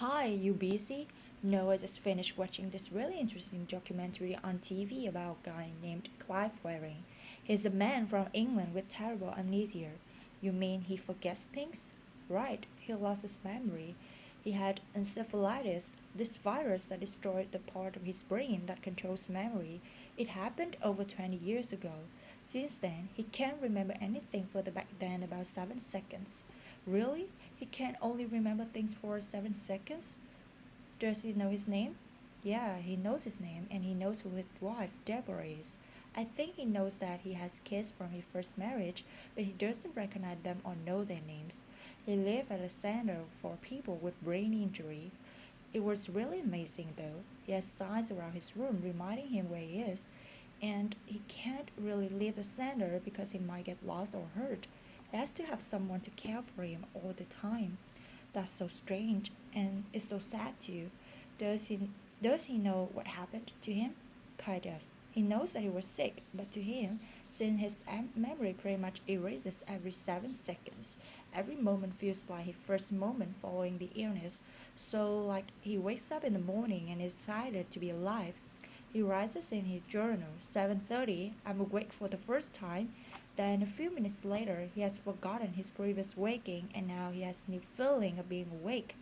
Hi, you busy? No, I just finished watching this really interesting documentary on TV about a guy named Clive Waring. He's a man from England with terrible amnesia. You mean he forgets things? Right, he lost his memory. He had encephalitis, this virus that destroyed the part of his brain that controls memory. It happened over 20 years ago. Since then, he can't remember anything for the back then about 7 seconds. Really? He can only remember things for 7 seconds? Does he know his name? Yeah, he knows his name and he knows who his wife, Deborah, is. I think he knows that he has kids from his first marriage, but he doesn't recognize them or know their names. He lived at a center for people with brain injury. It was really amazing though. He has signs around his room reminding him where he is, and he can't really leave the center because he might get lost or hurt. He has to have someone to care for him all the time. That's so strange and it's so sad too. Does he does he know what happened to him? Kind of. He knows that he was sick, but to him, since his memory pretty much erases every 7 seconds, every moment feels like his first moment following the illness. So like he wakes up in the morning and is excited to be alive. He writes in his journal, 7:30, I'm awake for the first time. Then a few minutes later, he has forgotten his previous waking and now he has new feeling of being awake.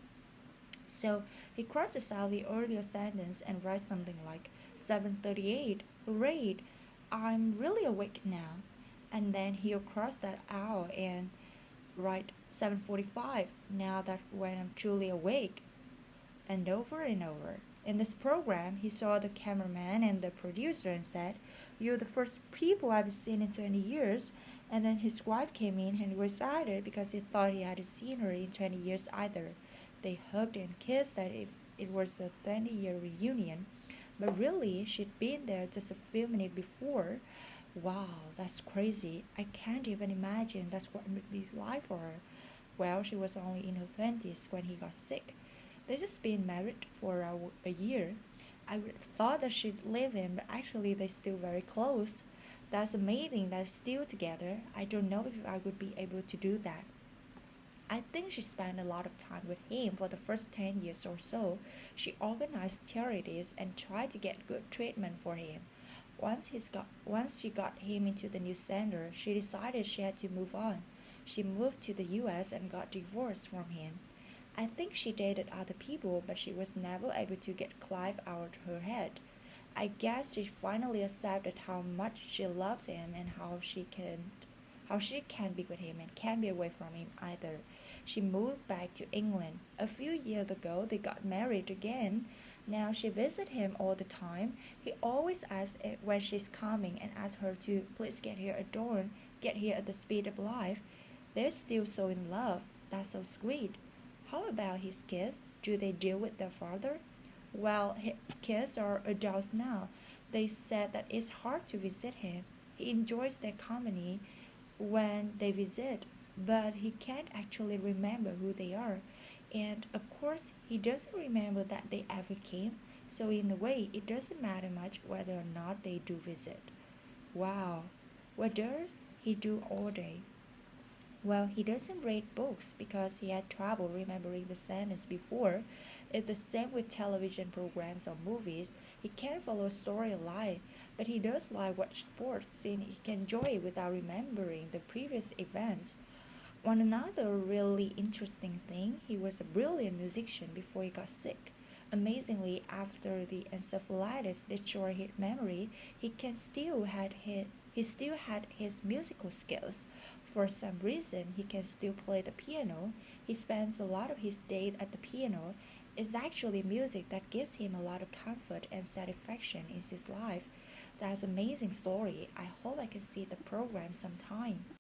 So he crosses out the earlier sentence and writes something like 7:38, hooray, I'm really awake now. And then he'll cross that out and write 7:45, now that when I'm truly awake, and over and over. In this program, he saw the cameraman and the producer and said, you're the first people I've seen in 20 years. And then his wife came in and he was excited because he thought he hadn't seen her in 20 years either. They hugged and kissed as if it was a 20-year reunion. But really, she'd been there just a few minutes before. Wow, that's crazy. I can't even imagine that's what it would be like for her. Well, she was only in her 20s when he got sick. They just been married for a year. I would have thought that she'd leave him, but actually they're still very close. That's amazing that they're still together. I don't know if I would be able to do that. I think she spent a lot of time with him for the first 10 years or so. She organized charities and tried to get good treatment for him. Once she got him into the new center, she decided she had to move on. She moved to the US and got divorced from him. I think she dated other people, but she was never able to get Clive out of her head. I guess she finally accepted how much she loves him and how she can be with him and can't be away from him either. She moved back to England. A few years ago they got married again. Now she visits him all the time. He always asks when she's coming and asks her to please get here at dawn, get here at the speed of life. They're still so in love. That's so sweet. How about his kids? Do they deal with their father? Well, his kids are adults now. They said that it's hard to visit him. He enjoys their company when they visit, but he can't actually remember who they are. And of course, he doesn't remember that they ever came, so in a way, it doesn't matter much whether or not they do visit. Wow, what does he do all day? Well, he doesn't read books because he had trouble remembering the sentence before. It's the same with television programs or movies. He can't follow a story alive, but he does like watch sports since he can enjoy it without remembering the previous events. One another really interesting thing, he was a brilliant musician before he got sick. Amazingly, after the encephalitis destroyed his memory, he still had his musical skills. For some reason, he can still play the piano. He spends a lot of his day at the piano. It's actually music that gives him a lot of comfort and satisfaction in his life. That's an amazing story. I hope I can see the program sometime.